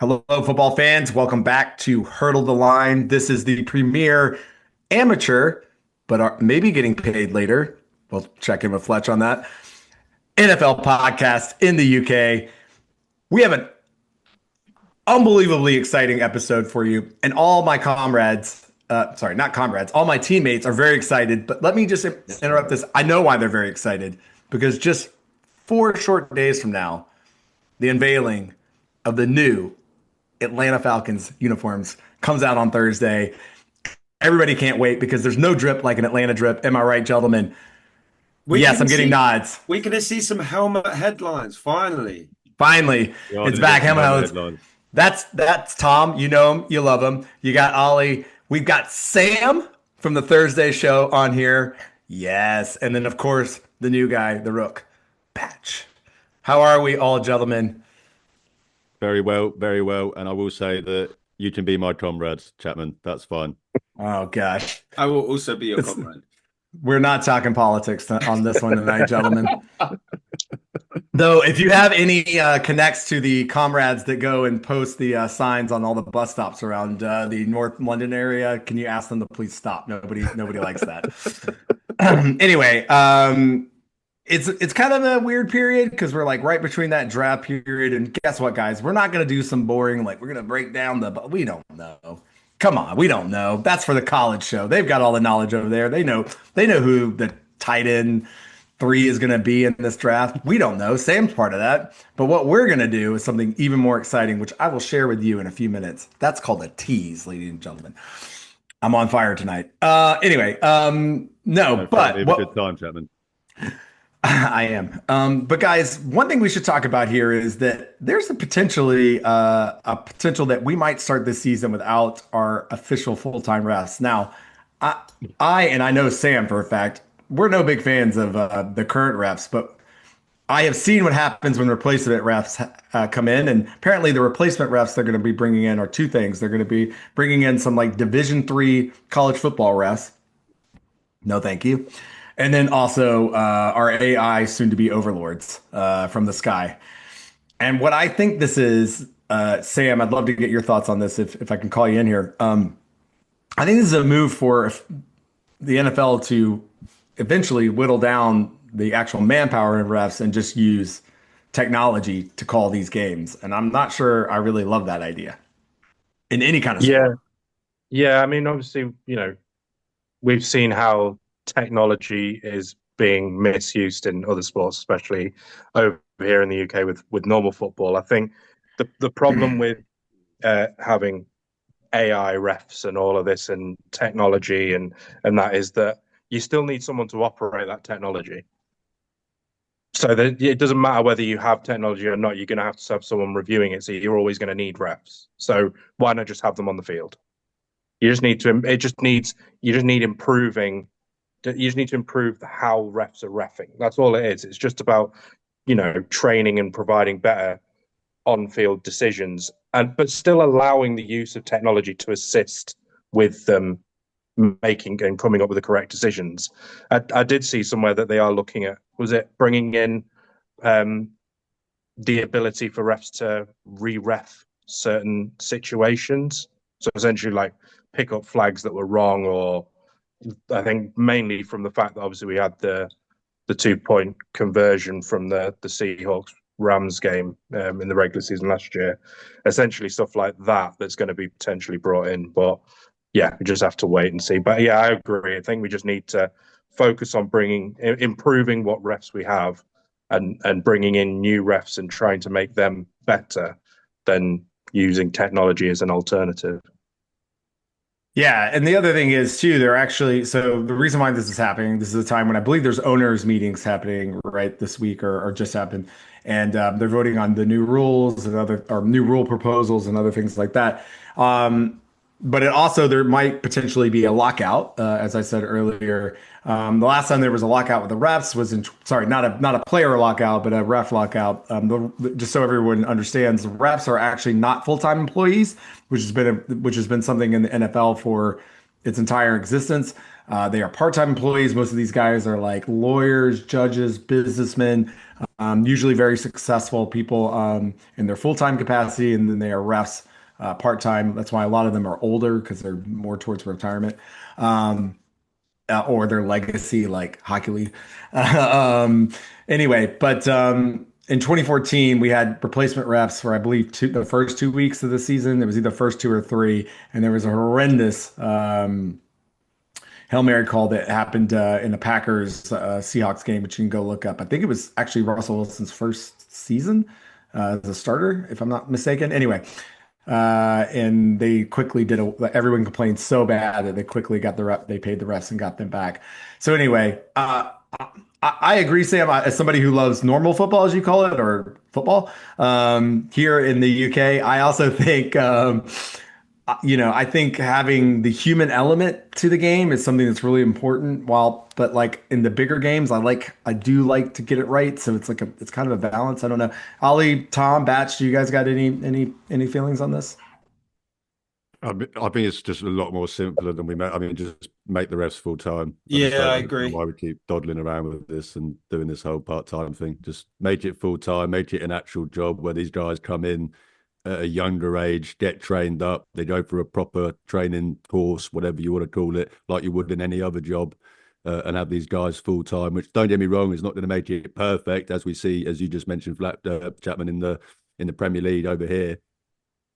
Hello, football fans. Welcome back to Hurdle the Line. This is the premier amateur, but maybe getting paid later. We'll check in with Fletch on that. NFL podcast in the UK. We have an unbelievably exciting episode for you, and all my comrades, sorry, not comrades, all my teammates are very excited. But let me just interrupt this. I know why they're very excited because just 4 short days from now, the unveiling of the new Atlanta Falcons uniforms comes out on Thursday. Everybody can't wait because there's no drip like an Atlanta drip. Am I right, gentlemen? We're Yes, gonna I'm getting see nods. we're gonna see some helmet headlines finally. Finally, We are it's going to back. get some helmet Helmets. headlines. That's Tom. You know him. You love him. You got Ollie. We've got Sam from the Thursday show on here. Yes, and then of course the new guy, the Rook, Patch. How are we all, gentlemen? Very well, very well. And I will say that you can be my comrades, Chapman. That's fine. Oh gosh, I will also be your it's, comrade. we're not talking politics on this one tonight, gentlemen. Though, if you have any connects to the comrades that go and post the signs on all the bus stops around the North London area, can you ask them to please stop? Nobody likes that. Anyway, it's kind of a weird period because we're like right between that draft period, and guess what, guys? We're not gonna do some boring like we're gonna break down but we don't know. Come on, we don't know. That's for the college show. They've got all the knowledge over there. They know who the tight end three is going to be in this draft. We don't know. Sam's part of that. But what we're going to do is something even more exciting, which I will share with you in a few minutes. That's called a tease, ladies and gentlemen. I'm on fire tonight. Anyway, no, No, certainly but have a good what time, Chapman. I am. But guys, one thing we should talk about here is that there's a potential that we might start this season without our official full-time refs. Now, I, and I know Sam for a fact, we're no big fans of the current refs, but I have seen what happens when replacement refs come in, and apparently the replacement refs they're going to be bringing in are two things. They're going to be bringing in some like Division 3 college football refs. No, thank you. And then also our AI soon to be overlords from the sky. And what I think this is, Sam, I'd love to get your thoughts on this if I can call you in here. I think this is a move for the NFL to eventually whittle down the actual manpower in refs and just use technology to call these games. And I'm not sure I really love that idea in any kind of Yeah, sport. yeah. I mean, obviously, we've seen how technology is being misused in other sports, especially over here in the UK with normal football. I think the problem with having AI refs and all of this and technology and that is that you still need someone to operate that technology. So that it doesn't matter whether you have technology or not, you're going to have someone reviewing it. So you're always going to need refs. So why not just have them on the field? You just need to. It just needs. You just need improving. You just need to improve how refs are refing. That's all it is. It's just about training and providing better on-field decisions, and but still allowing the use of technology to assist with them making and coming up with the correct decisions. I did see somewhere that they are looking at. Was it bringing in um, the ability for refs to re-ref certain situations? So essentially, like pick up flags that were wrong, or I think mainly from the fact that obviously we had the 2 point conversion from the Seahawks Rams game in the regular season last year. Essentially, stuff like that that's going to be potentially brought in, but yeah, we just have to wait and see. But yeah, I agree. I think we just need to focus on improving what refs we have, and bringing in new refs and trying to make them better than using technology as an alternative. Yeah, and the other thing is too, they're actually so the reason why this is happening, this is a time when I believe there's owners meetings happening right this week or just happened, and they're voting on the new rules and other or new rule proposals and other things like that. But it also there might potentially be a lockout, as I said earlier. The last time there was a lockout with the refs was in sorry, not a player lockout, but a ref lockout. Just so everyone understands, the refs are actually not full-time employees, which has been something in the NFL for its entire existence. They are part-time employees. Most of these guys are like lawyers, judges, businessmen, usually very successful people in their full-time capacity, and then they are refs part-time. That's why a lot of them are older because they're more towards retirement. Um, or their legacy, like hockey league. um, anyway, but in 2014, we had replacement refs for, I believe, the first 2 weeks of the season. It was either first two or three, and there was a horrendous Hail Mary call that happened in the Packers Seahawks game, which you can go look up. I think it was actually Russell Wilson's first season as a starter, if I'm not mistaken. Anyway, and they quickly everyone complained so bad that they quickly got they paid the refs and got them back. So anyway, I agree, Sam, as somebody who loves normal football, as you call it, or football, here in the UK, I also think, I think having the human element to the game is something that's really important. But like in the bigger games, I do like to get it right. So it's kind of a balance. I don't know. Ollie, Tom, Batch, do you guys got any feelings on this? I think it's just a lot more simpler than we make. I mean, just make the refs full time. Yeah, I don't know agree. why we keep dawdling around with this and doing this whole part time thing. Just make it full time, make it an actual job where these guys come in at a younger age, get trained up, they go through a proper training course, whatever you want to call it, like you would in any other job, and have these guys full time. Which, don't get me wrong, is not going to make it perfect, as we see, as you just mentioned, Chapman, in the Premier League over here.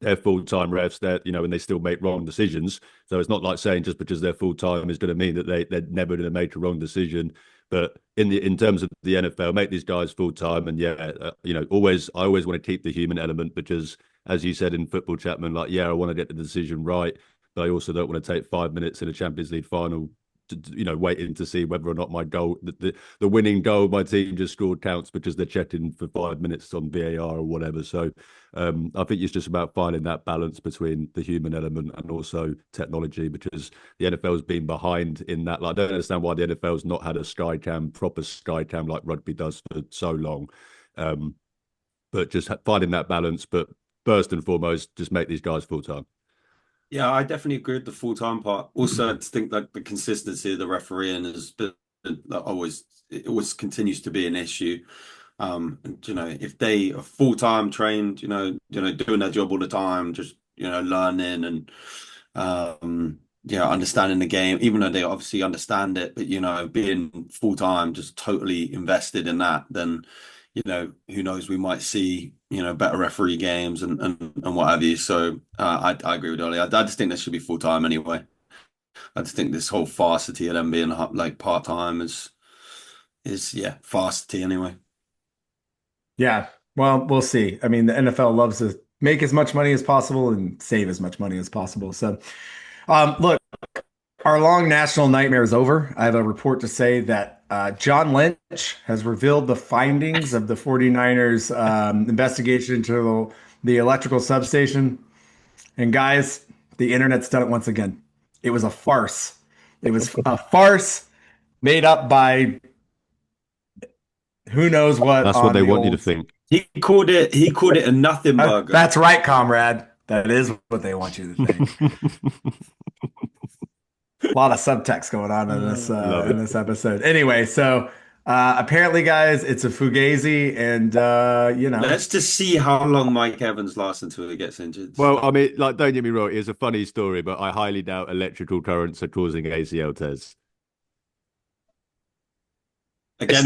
They're full-time refs, and they still make wrong decisions. So it's not like saying just because they're full-time is going to mean that they're never going to make a wrong decision. But in terms of the NFL, make these guys full-time, and I always want to keep the human element, because, as you said in football, Chapman, I want to get the decision right, but I also don't want to take 5 minutes in a Champions League final waiting to see whether or not my goal, the winning goal my team just scored, counts because they're checking for 5 minutes on VAR or whatever. So I think it's just about finding that balance between the human element and also technology, because the NFL's been behind in that. I don't understand why the NFL's not had a proper sky cam like rugby does for so long. But just finding that balance. But first and foremost, just make these guys full time. Yeah, I definitely agree with the full-time part. Also, I think like the consistency of the refereeing has been it always continues to be an issue. If they are full-time trained, doing their job all the time, just learning and understanding the game, even though they obviously understand it, but being full-time, just totally invested in that, then who knows, we might see, better referee games and what have you. So I agree with Ollie. I just think this should be full time anyway. I just think this whole farcity of them being like part time is farcity anyway. Yeah. Well, we'll see. I mean, the NFL loves to make as much money as possible and save as much money as possible. So, look, our long national nightmare is over. I have a report to say that John Lynch has revealed the findings of the 49ers investigation into the electrical substation. And guys, the internet's done it once again. It was a farce. It was a farce made up by who knows what. That's what they want you to think. He called it a nothing burger. That's right, comrade. That is what they want you to think. A lot of subtext going on in this episode. Anyway, so apparently, guys, it's a fugazi, and let's just see how long Mike Evans lasts until he gets injured. Well, I mean, don't get me wrong, it's a funny story, but I highly doubt electrical currents are causing ACL tears. Again,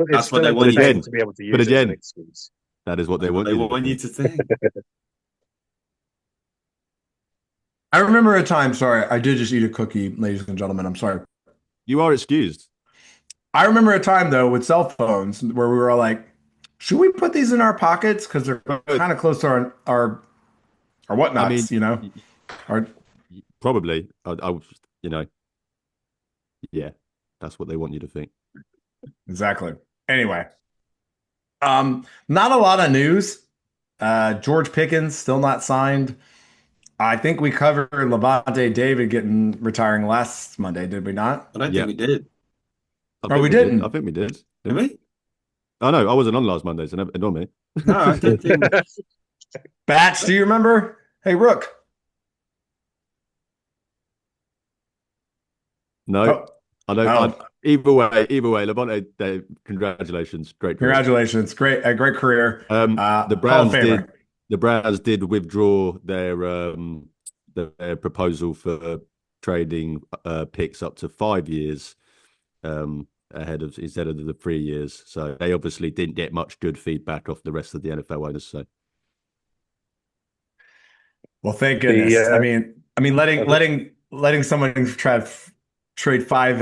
that's what they want you to be able to use it as an excuse. That is what they want. They want you to think. I remember a time, sorry, I did just eat a cookie, ladies and gentlemen. I'm sorry. You are excused. I remember a time, though, with cell phones where we were like, should we put these in our pockets? Because they're kind of close to our whatnots, Probably. Yeah, that's what they want you to think. Exactly. Anyway, not a lot of news. George Pickens still not signed. I think we covered Levante David retiring last Monday, did we not? I don't think we did. We didn't. I think we did. Did we? Oh no, I wasn't on last Monday, so ignore me. No, I don't think. Batch, do you remember? Hey, Rook. No, I don't. Either way, Levante, congratulations, great career. Congratulations, a great career. The Hall of Browns did. Famer. The Browns did withdraw their proposal for trading picks up to 5 years instead of the 3 years. So they obviously didn't get much good feedback off the rest of the NFL owners. So Well, thank goodness. Letting someone try to trade five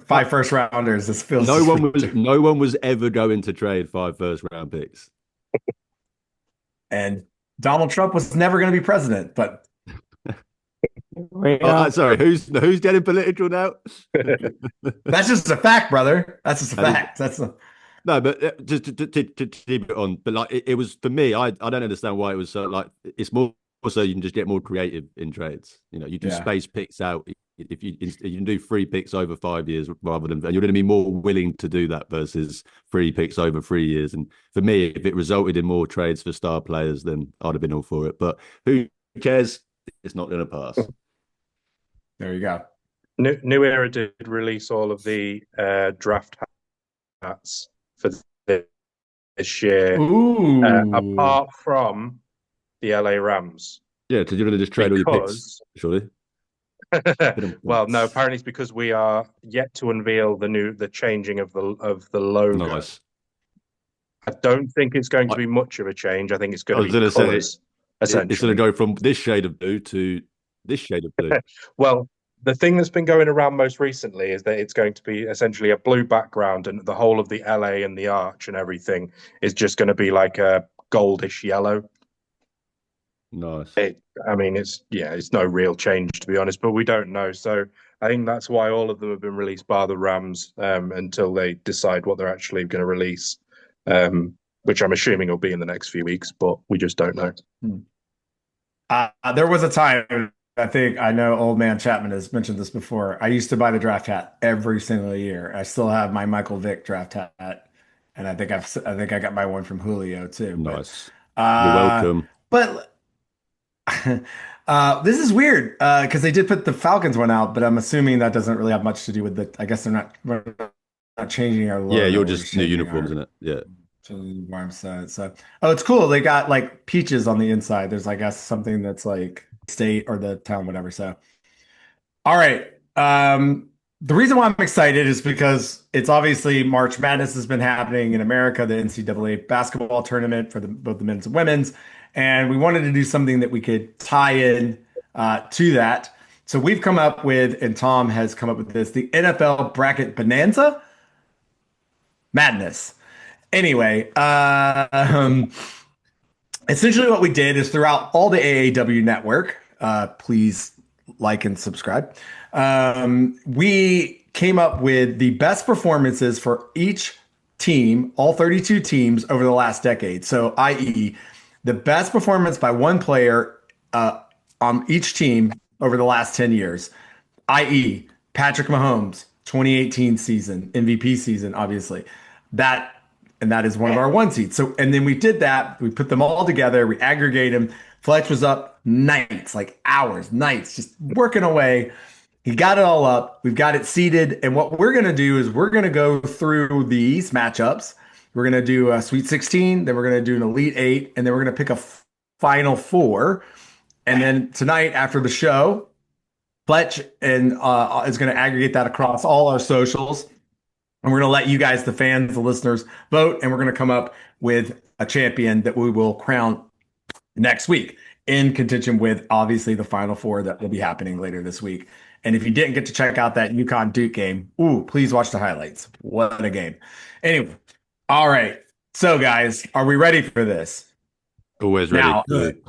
first rounders. This feels no one was ever going to trade 5 first-round picks. And Donald Trump was never going to be president, but sorry, who's getting political now? That's just a fact, brother. That's just a fact. No, but just to keep it on, but like it was for me, I don't understand why it was so like it's more so you can just get more creative in trades. You know, you can space picks out. If you can do 3 picks over 5 years rather than, and you're going to be more willing to do that versus 3 picks over 3 years. And for me, if it resulted in more trades for star players, then I'd have been all for it. But who cares? It's not going to pass. There you go. New Era did release all of the draft hats for this year, apart from the LA Rams. Yeah, because you're going to just trade all your picks, surely. Well, no. Apparently, it's because we are yet to unveil the changing of the logo. Nice. I don't think it's going to be much of a change. I think it's going to be colours. Essentially, it's going to go from this shade of blue to this shade of blue. Well, the thing that's been going around most recently is that it's going to be essentially a blue background, and the whole of the LA and the arch and everything is just going to be like a goldish yellow. Nice. It's no real change, to be honest, but we don't know. So I think that's why all of them have been released bar the Rams until they decide what they're actually going to release, which I'm assuming will be in the next few weeks, but we just don't know. There was a time, I know old man Chapman has mentioned this before. I used to buy the draft hat every single year. I still have my Michael Vick draft hat, and I think I got my one from Julio too. Nice. You're welcome. But this is weird because they did put the Falcons one out, but I'm assuming that doesn't really have much to do with I guess we're not changing our logo. Yeah, you're just new uniforms, isn't it? Yeah. So, it's cool. They got like peaches on the inside. There's, I guess, something that's like state or the town, whatever. So, all right. The reason why I'm excited is because it's obviously March Madness has been happening in America, the NCAA basketball tournament for both the men's and women's. And we wanted to do something that we could tie in to that. So we've come up with, and Tom has come up with this, the NFL Bracket Bonanza Madness. Anyway, essentially what we did is throughout all the AAW network, please like and subscribe, we came up with the best performances for each team, all 32 teams over the last decade. So, i.e., the best performance by one player on each team over the last 10 years, i.e., Patrick Mahomes, 2018 season, MVP season, obviously. That is one of our 1 seeds. So, and then we did that. We put them all together. We aggregate them. Fletch was up nights, like hours, nights, just working away. He got it all up. We've got it seeded. And what we're going to do is we're going to go through these matchups. We're going to do a Sweet 16. Then we're going to do an Elite 8. And then we're going to pick a Final 4. And then tonight after the show, Fletch is going to aggregate that across all our socials. And we're going to let you guys, the fans, the listeners, vote. And we're going to come up with a champion that we will crown next week in contention with, obviously, the Final 4 that will be happening later this week. And if you didn't get to check out that UConn Duke game, please watch the highlights. What a game. Anyway, all right. So, guys, are we ready for this? Always ready. Now,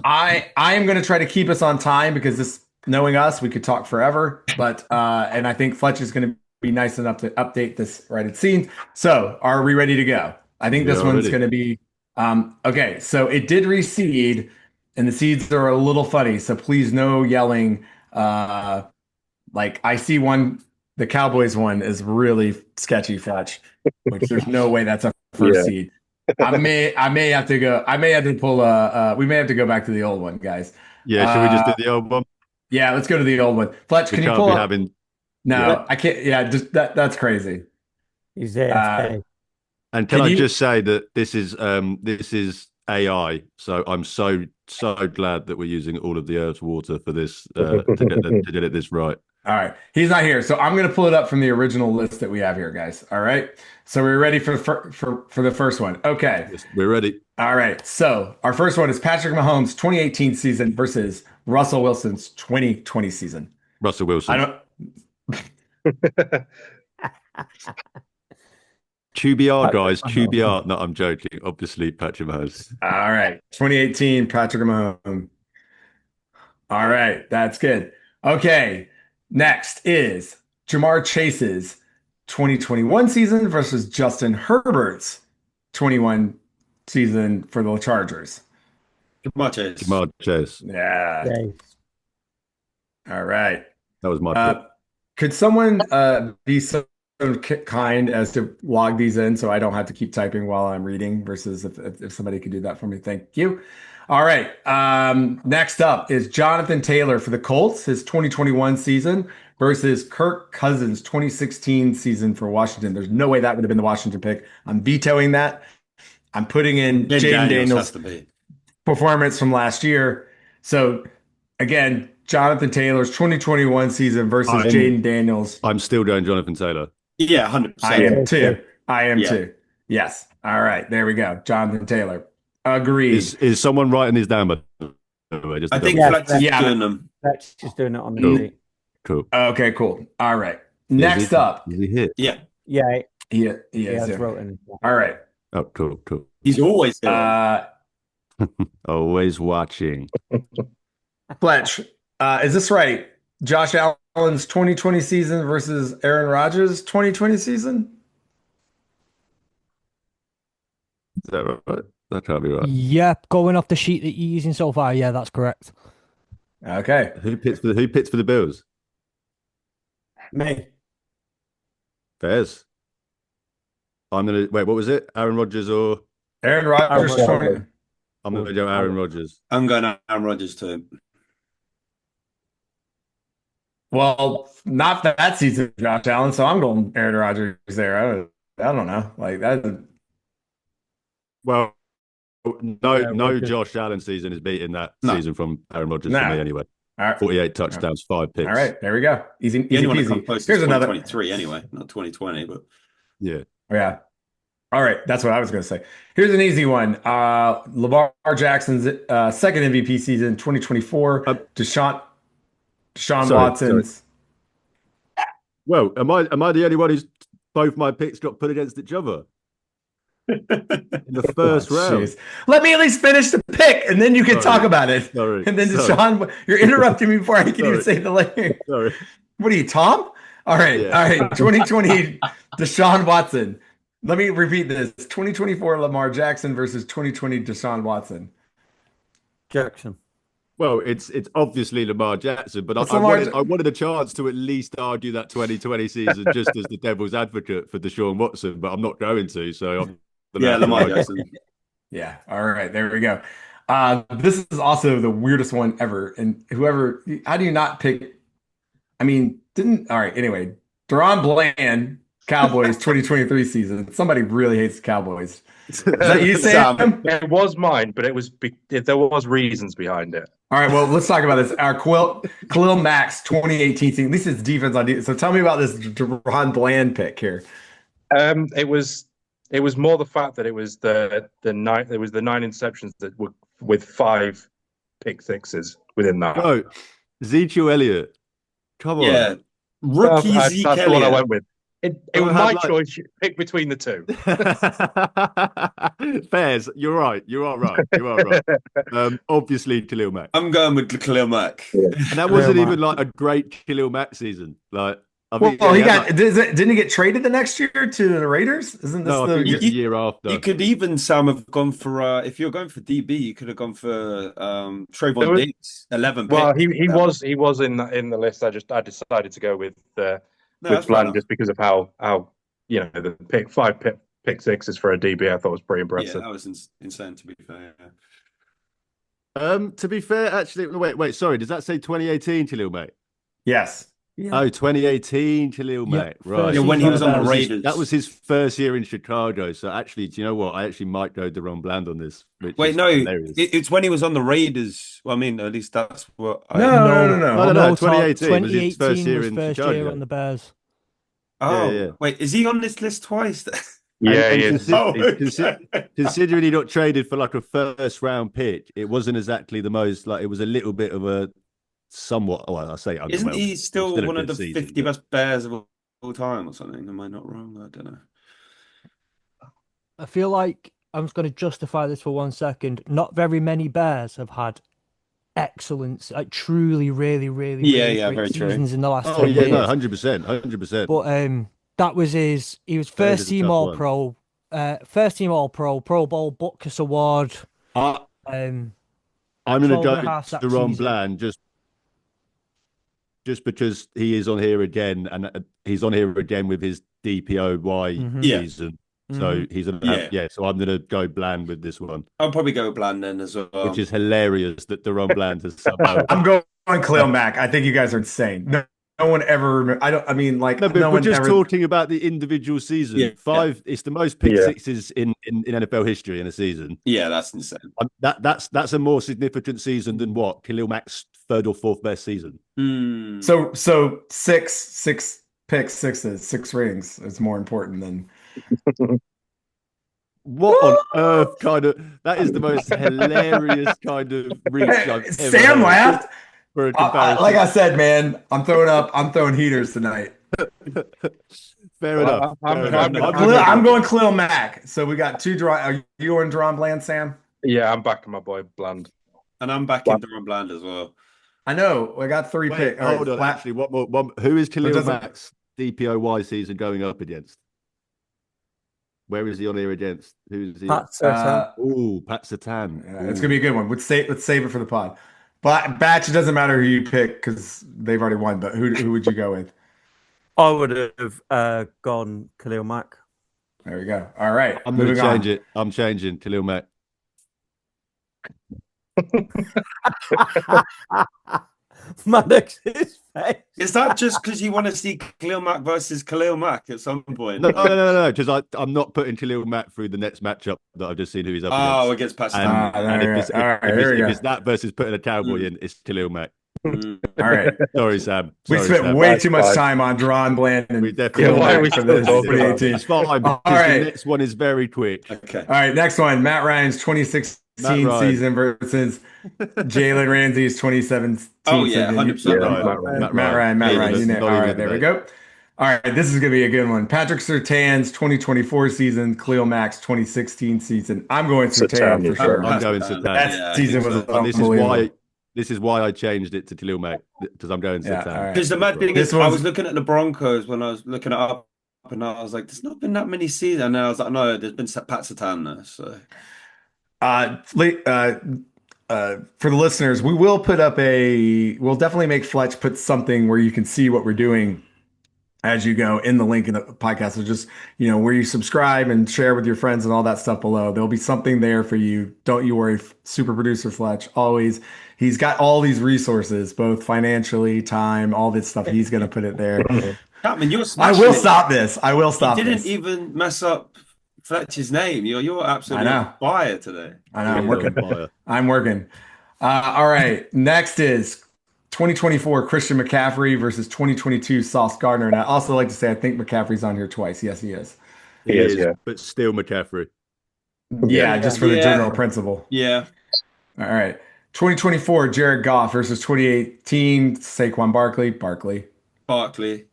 I am going to try to keep us on time because this, knowing us, we could talk forever. But and I think Fletch is going to be nice enough to update this right at scene. So, are we ready to go? I think this one's going to be okay. So it did reseed, and the seeds are a little funny. So please, no yelling. Like I see one, the Cowboys one is really sketchy, Fletch. Which there's no way that's a first seed. I may have to go. I may have to pull we may have to go back to the old one, guys. Yeah, should we just do the old one? Yeah, let's go to the old one. Fletch, can you pull up? No, I can't. Yeah, just that's crazy. He's Uh, AFK. And can can I you? just say that this is AI, so I'm so glad that we're using all of the Earth's water for this to get it this right. All right, he's not here, so I'm gonna pull it up from the original list that we have here, guys. All right, so we're ready for the first one. Okay. Yes, we're ready. All right. So our first one is Patrick Mahomes' 2018 season versus Russell Wilson's 2020 season. Russell I Wilson. don't. QBR, guys. Patrick QBR. No, I'm joking. Obviously, Patrick Mahomes. All right. 2018 Patrick Mahomes. All right. That's good. Okay. Next is Jamar Chase's 2021 season versus Justin Herbert's 21 season for the Chargers. Jamar Chase. Jamar Chase. Yeah. Okay. All right. That was my pick. Could someone be so kind as to log these in so I don't have to keep typing while I'm reading versus if somebody could do that for me? Thank you. All right. Next up is Jonathan Taylor for the Colts, his 2021 season versus Kirk Cousins' 2016 season for Washington. There's no way that would have been the Washington pick. I'm vetoing that. I'm putting in Jaden Daniels' performance from last year. So again, Jonathan Taylor's 2021 season versus Jaden Daniels. I'm still going Jonathan Taylor. Yeah, 100%. I am too. I am too. Yes. All right. There we go. Jonathan Taylor. Agreed. Is someone writing these down? By the way, just I to think double- Flex is doing them. That's just doing it on the Cool. sheet. Cool. Okay, cool. All right. Next up. Is he hit? Yeah. Yeah, He he is. has wrote in. All right. Oh, cool. He's always there. Always watching. Fletch, is this right? Josh Allen's 2020 season versus Aaron Rodgers' 2020 season? Is that right? That can't be right. Yeah, going off the sheet that you're using so far, yeah, that's correct. Okay. Who pits for the Bills? Me. Fairs. I'm gonna wait. What was it? Aaron Rodgers or Aaron Rodgers. Aaron 20 Rodgers. I'm gonna go Aaron Rodgers. I'm going Aaron Rodgers too. Well, not that season, Josh Allen. So I'm going Aaron Rodgers there. I don't know. Like that. Well, no, Yeah, no. Rodgers. Josh Allen season is beating that No. season from Aaron Rodgers No. for me anyway. All right. 48 touchdowns, 5 picks. All right. There we go. Easy, The easy only one that come peasy. close Here's is another. 2023 anyway, not 2020. But Yeah. Yeah. All right. That's what I was going to say. Here's an easy one. Lamar Jackson's second MVP season, 2024. Deshaun Sorry, Watson's. Well, am I the only one who's both my picks got put against each other in the first round? Jeez. Let me at least finish the pick, and then you can Sorry. talk about it. Sorry. And then Sorry. Deshaun, you're interrupting me before I can even Sorry. say the name. Sorry. What are you, Tom? All right. Yeah. All right. 2020 Deshaun Watson. Let me repeat this. 2024 Lamar Jackson versus 2020 Deshaun Watson. Jackson. Well, it's obviously Lamar Jackson, but It's I Lamar wanted a chance to at least argue that 2020 season just as the devil's advocate for Deshaun Watson, but I'm not going to. So I'm yeah, Lamar Jackson. Yeah. All right. There we go. This is also the weirdest one ever. And how do you not pick? I mean, all right. Anyway, Deron Bland, Cowboys 2023 season. Somebody really hates the Cowboys. Is that you, Sam? It was mine, but there was reasons behind it. All right, well, let's talk about this. Our Khalil Mack's 2018 season. This is defense on defense. So tell me about this Deron Bland pick here. It was more the fact that it was the 9 interceptions that were with 5 pick sixes within that. No, Ezekiel Elliott. Come on. Yeah, rookie Zeke That's the one I Elliott. went with. It was my choice. Pick between the two. Fairs, you're right. You are right. Obviously, Khalil Mack. I'm going with Khalil Mack. And that wasn't even like a great Khalil Mack season. Like, I mean, Well, yeah, didn't he get traded the next year to the Raiders? Isn't this no, I the think it's the year after. You could even, Sam, have gone for if you're going for DB, you could have gone for Trayvon Diggs, 11 Well, picks. he was in the list. I decided to go with that's Bland fair just because of how the 5 pick sixes for a DB I thought was pretty enough. Yeah, impressive. that was insane to be fair. To be fair, actually, wait, sorry. Does that say 2018 Khalil Mack? Yes. Yeah. Oh, 2018, Khalil Yeah, Mack. Right. first when he season was of on the Bears. Raiders. That was his first year in Chicago. So actually, do you know what? I actually might go Deron Bland on this, which Wait, is no, hilarious. it's when he was on the Raiders. Well, I mean, at least that's what I. No, no, no, No, no. No. Todd, 2018 was his first 2018 year was in first year Chicago. on the Bears. Oh, Yeah. wait, is he on this list twice? Yeah, And he is. Oh, okay. considering he got traded for like a first round pick, it wasn't exactly the most like it was a little bit of a somewhat. Well, I say Isn't underwhelming. he It was still a one of good the season, 50 but- best Bears of all time or something? Am I not wrong? I don't know. I feel like I'm just going to justify this for 1 second. Not very many Bears have had excellence, like truly, really, really, Yeah, really yeah, great very true. seasons in the last Oh 10 yeah, no, years. 100%, 100%. But that was he was Bears first is a team tough All one. Pro, Pro Bowl, Butkus Award. I, Um, I'm going to 12 go and a half sack Deron season. Bland just because he is on here again, and he's on here again with his DPOY Mhm. Yeah. season. So Mhm. he's gonna Yeah. have, so I'm gonna go Bland with this one, I'll probably go with Bland then as well. which is hilarious that Deron Bland has somehow. I'm going Khalil Mack. I think you guys are insane. No one ever. I don't. I mean, like No, but no we're one just ever. talking about the individual season. Yeah. Five, it's the most pick Yeah. sixes in NFL history in a season. Yeah, that's insane. That's a more significant season than what Khalil Mack's third or fourth best season. Hmm. So six picks, six rings is more important than. What on earth kind of? That is the most hilarious kind of reach I've ever Sam heard laughed. for a comparison. Like I said, man, I'm throwing heaters tonight. Fair enough. I'm Fair enough. good. I'm going Khalil Mack. So we got two draw. Are you on Deron Bland, Sam? Yeah, I'm backing my boy Bland. And I'm back in Deron Bland as well. I know. I got three Wait, picks. hold on. Actually, what more? Who is Khalil doesn't- Mack's DPOY season going up against? Where is he on here against? Who's he? Pat Surtain. Oh, Pat Surtain. Yeah, it's gonna be a good one. Let's save it for the pod. But Batch, it doesn't matter who you pick because they've already won. But who would you go with? I would have gone Khalil Mack. There we go. All right, I'm going to moving on. change it. I'm changing Khalil Mack. Maddox's face. Is that just because you want to see Khalil Mack versus Khalil Mack at some point? No, because I'm not putting Khalil Mack through the next matchup that I've just seen who he's up Oh, against. against Pat And, Stamp. and if it's, all right, here we if go. it's that versus putting a cowboy in, it's Khalil Mack. Mm. All right. Sorry, Sam. We Sorry, spent Sam. way That's too much fine. time on Deron Bland and We definitely Khalil why are Mack we for still this talking about 2018. It's fine because right. the next one is very quick. Okay. All right, next one. Matt Ryan's 2016 Matt Ryan. season versus Jalen Ramsey's 2017 Oh, yeah, season. 100% Yeah, Matt Ryan. Matt Ryan. Yeah, You that's know. not All even right, a there we debate. go. All right, this is going to be a good one. Patrick Surtain's 2024 season, Khalil Mack's 2016 season. I'm going Surtain Surtain, for sure. I'm going Surtain. That season was And unbelievable. this is why I changed it to Khalil Mack because I'm going Yeah, Surtain. all right. Because the mad thing This is, I one's- was looking at the Broncos when I was looking it up, and I was like, "There's not been that many seasons." And I was like, "No, there's been Pat Satan there." So For the listeners, we'll definitely make Fletch put something where you can see what we're doing as you go in the link in the podcast. So just, where you subscribe and share with your friends and all that stuff below. There'll be something there for you. Don't you worry. Super producer Fletch, always. He's got all these resources, both financially, time, all this stuff. He's going to put it there. Chapman, you're I smashing will it. stop this. I will stop You didn't this. even mess up Fletcher's name. You're absolutely I know. on fire today. I know. I'm Yeah, working. fire. I'm working. All right. Next is 2024 Christian McCaffrey versus 2022 Sauce Gardner. And I also like to say I think McCaffrey's on here twice. Yes, he is. He is, yeah. but still McCaffrey. Yeah, just for the Yeah. general principle. Yeah. All right. 2024 Jared Goff versus 2018 Saquon Barkley. Barkley. Barkley.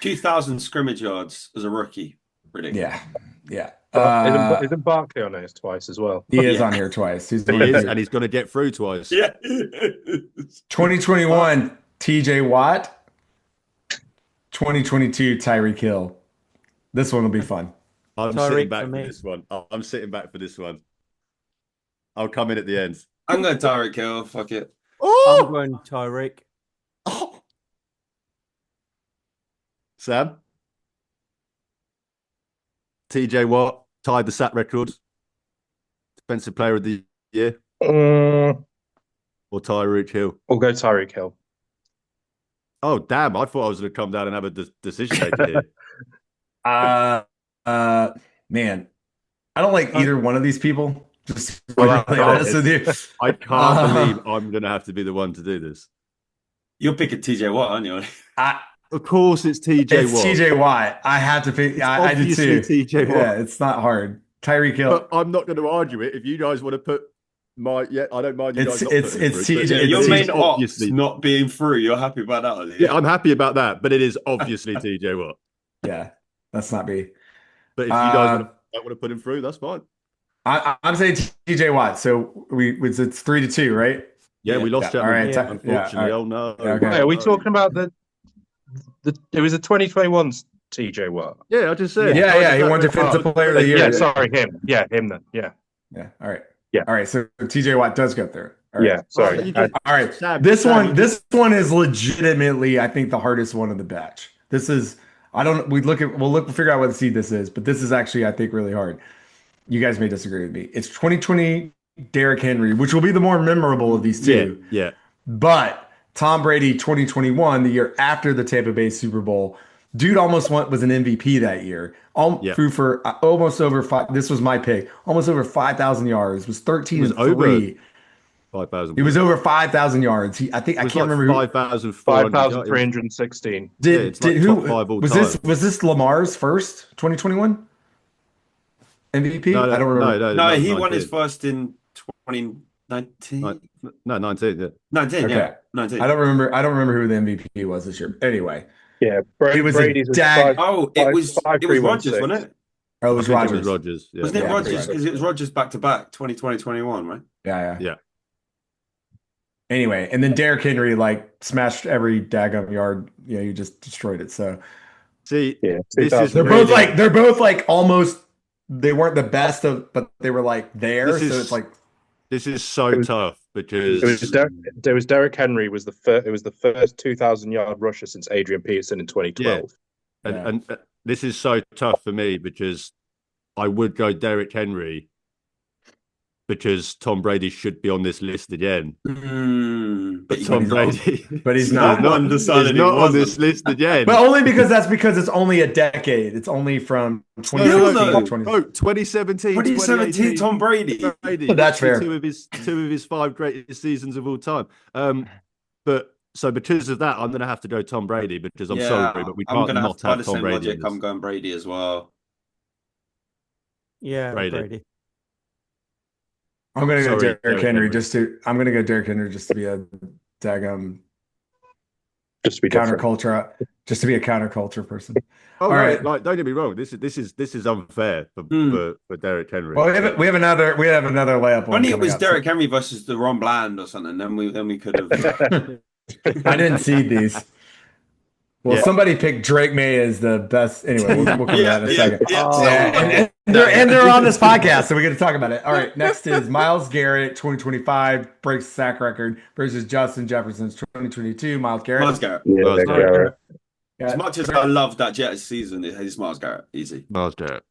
2,000 scrimmage yards as a rookie. Ridiculous. Yeah. Yeah. Isn't Barkley on it twice as well? He is Yeah. on here twice. He's He on is, here. and he's going to get through twice. Yeah. 2021 TJ Watt. 2022 Tyreek Hill. This one will be fun. I'm Tyreek sitting for back for me. this one. I'm sitting back for this one. I'll come in at the end. I'm going to Tyreek Hill. Fuck it. I'm going Tyreek. Sam? TJ Watt tied the sack record. Defensive player of the year. We'll Or Tyreek Hill. go Tyreek Hill. Oh, damn. I thought I was going to come down and have a decision maker here. Uh, man, I don't like either one of these people. Just to be Well, really honest with you. I can't believe I'm going to have to be the one to do this. You're picking TJ Watt, aren't you? Of course, it's TJ It's Watt. TJ Watt. I have to pick. I do too. TJ Watt. Yeah, it's not hard. Tyreek Hill. But I'm not going to argue it. If you guys want to put I don't mind you guys not It's putting it through, TJ. Yeah, your main ops obviously not being through. You're happy about that, Ollie? Yeah, I'm happy about that. But it is obviously TJ Watt. Yeah, that's not me. But if you guys don't want to put him through, that's fine. I'm saying TJ Watt. So it's 3-2, right? Yeah, we lost All right. unfortunately. Oh no. Okay. Are we talking about the it was a 2021 TJ Watt? Yeah, I just said. Yeah. He won Defensive Player of the Year. Yeah, sorry, him. Yeah, him then. Yeah. Yeah. All right. Yeah. All right. So TJ Watt does go through. All right. Yeah, sorry. All right. This one is legitimately, I think, the hardest one of the batch. This is, we'll figure out what seed this is, but this is actually, I think, really hard. You guys may disagree with me. It's 2020 Derrick Henry, which will be the more memorable of these two. Yeah. But Tom Brady 2021, the year after the Tampa Bay Super Bowl, dude was an MVP that year. Threw for almost over five. This was my pick. Almost over 5,000 yards. Was 13-3. 5,000. It was over 5,000 yards. I can't remember who. 5,316. Was this Lamar's first 2021 MVP? No, I don't remember. No, he won his first in 2019. No, 19. Yeah. 19. Okay. Yeah, 19. I don't remember who the MVP was this year. Anyway, Yeah, Brady's was it was Rodgers, wasn't it? Oh, it was I think Rodgers. It was Rodgers. Yeah. Wasn't it Yeah, Rodgers? Because it was Rodgers back to back, 2020, 21, right? Yeah. Yeah. Anyway, and then Derrick Henry smashed every daggum yard. Yeah, you just destroyed it. So See, this is they're both almost. They weren't the best but they were there. This is so tough because it was Derrick Henry was the first. It was the first 2,000-yard rusher since Adrian Peterson in 2012. Yeah. And this is so tough for me because I would go Derrick Henry because Tom Brady should be on this list again. But Tom Brady, but he's not. He's not on this list again. But only because it's only a decade. It's only from 2017. 2017 Tom Brady. That's fair. Two of his 5 greatest seasons of all time. But so because of that, I'm going to have to go Tom Brady because I'm sorry, but we can't not have Tom Brady. I'm going Brady as well. Yeah, Brady. I'm going to go Derrick Henry just to be a daggum just to be counterculture, just to be a counterculture person. Oh, all right. Don't get me wrong. This is unfair for Derrick Henry. Well, we have another layup. Funny, it was Derrick Henry versus the Ron Bland or something. Then we could have. I didn't see these. Well, somebody picked Drake Maye as the best. Anyway, we'll come to that in a second. And they're on this podcast, so we get to talk about it. All right, next is Myles Garrett, 2025, breaks the sack record versus Justin Jefferson's 2022. Myles Garrett. Myles Garrett. Garrett. As much as I love that Jets season, it's Myles Garrett. Easy. Myles Garrett.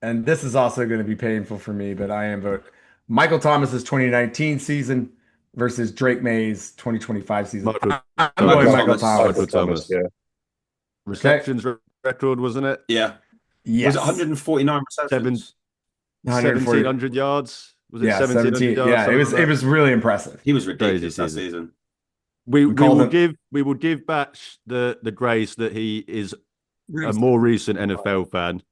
And this is also going to be painful for me, but I am voting Michael Thomas's 2019 season versus Drake Maye's 2025 season. I'm going Michael Thomas. Yeah. Receptions record, wasn't it? Yeah. Yes. Was it 149 receptions? 1,700 yards. Was it 1,700 yards? Yeah, it was really impressive. He was ridiculous that season. We will give Batch the grace that he is a more recent NFL fan,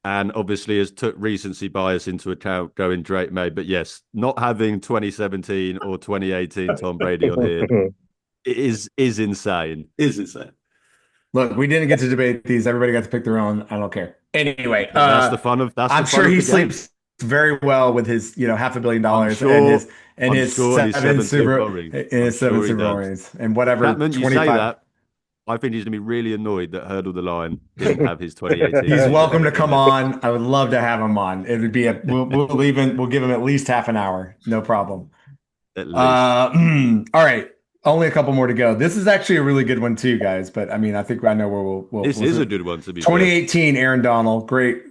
and obviously has took recency bias into account going Drake Maye. But yes, not having 2017 or 2018 Tom Brady on here is insane. Is insane. Look, we didn't get to debate these. Everybody got to pick their own. I don't care. Anyway, that's the fun of. I'm sure he sleeps very well with his, $500 million and his seven Super Bowl rings and whatever. Chapman, you say that. I think he's going to be really annoyed that Hurdle the Line didn't have his 2018. He's welcome to come on. I would love to have him on. It would be we'll give him at least half an hour, no problem. At least. All right. Only a couple more to go. This is actually a really good one too, guys. But I mean, I think I know where we'll. This is a good one to be. 2018, Aaron Donald, great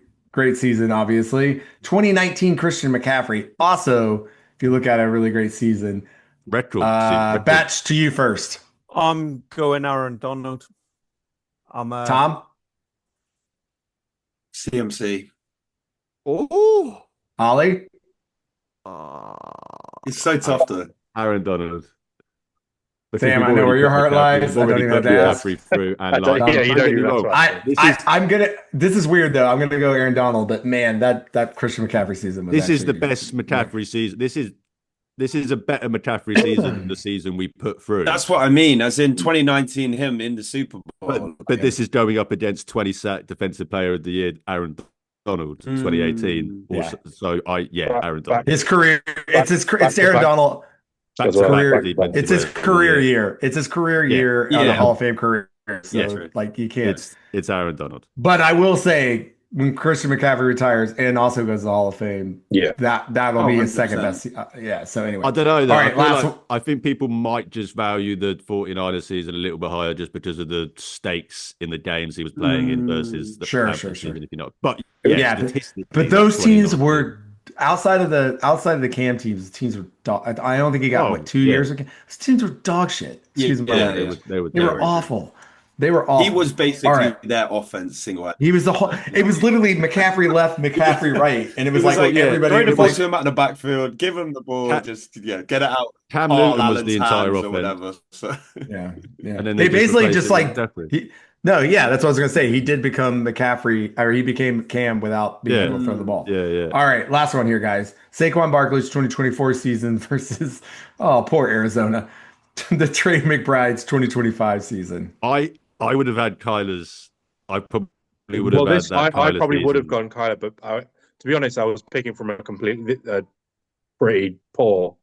season, obviously. 2019, Christian McCaffrey, also, if you look at it, a really great season. Retro. Batch to you first. I'm going Aaron Donald. Tom? CMC. Oh, Ollie? It's so tough though. Aaron Donald. Sam, I know where your heart lies. I don't even have to ask. Through and don't get me even have wrong. to ask. I'm gonna. This is weird though. I'm gonna go Aaron Donald, but man, that Christian McCaffrey season was. This is the actually- best McCaffrey season. This is a better McCaffrey season than the season we put through. That's what I mean. As in 2019, him in the Super Bowl. But this is going up against 20 sack defensive player of the year, Aaron Donald, 2018. Yeah. So Aaron Donald. His career. It's Aaron Donald. Back It's to career. back It's his career year. It's his career year on the Hall of Fame career. So Yeah. like you can't. It's Aaron Donald. But I will say, when Christian McCaffrey retires and also goes to the Hall of Fame, that'll be his second 100%. best. Yeah. So anyway, I don't know. Though. All right, I think people might just value the 49ers season a little bit higher just because of the stakes in the games he was playing in versus the Sure. season, if you know. But but those teams were outside of the Cam teams. The teams were dog. I don't think he got 2 years ago. Those teams were dog shit. Excuse me. They were awful. They were awful. He was basically their offense single. He was the whole. It was literally McCaffrey left, McCaffrey right, and it was like everybody throw the was ball like, to him out in the backfield, give him the ball, just get it out. Cam Newton was Allen's the entire hands or offense. whatever. So. yeah. And then they basically replaced just it like with that's what I was gonna say. He did become McCaffrey, or he became Cam without being able to throw the ball. Yeah. All right, last one here, guys. Saquon Barkley's 2024 season versus poor Arizona, the Trey McBride's 2025 season. I would have had Kyler's. I probably would have had that. I probably would have gone Kyler, but to be honest, I was picking from a completely pretty poor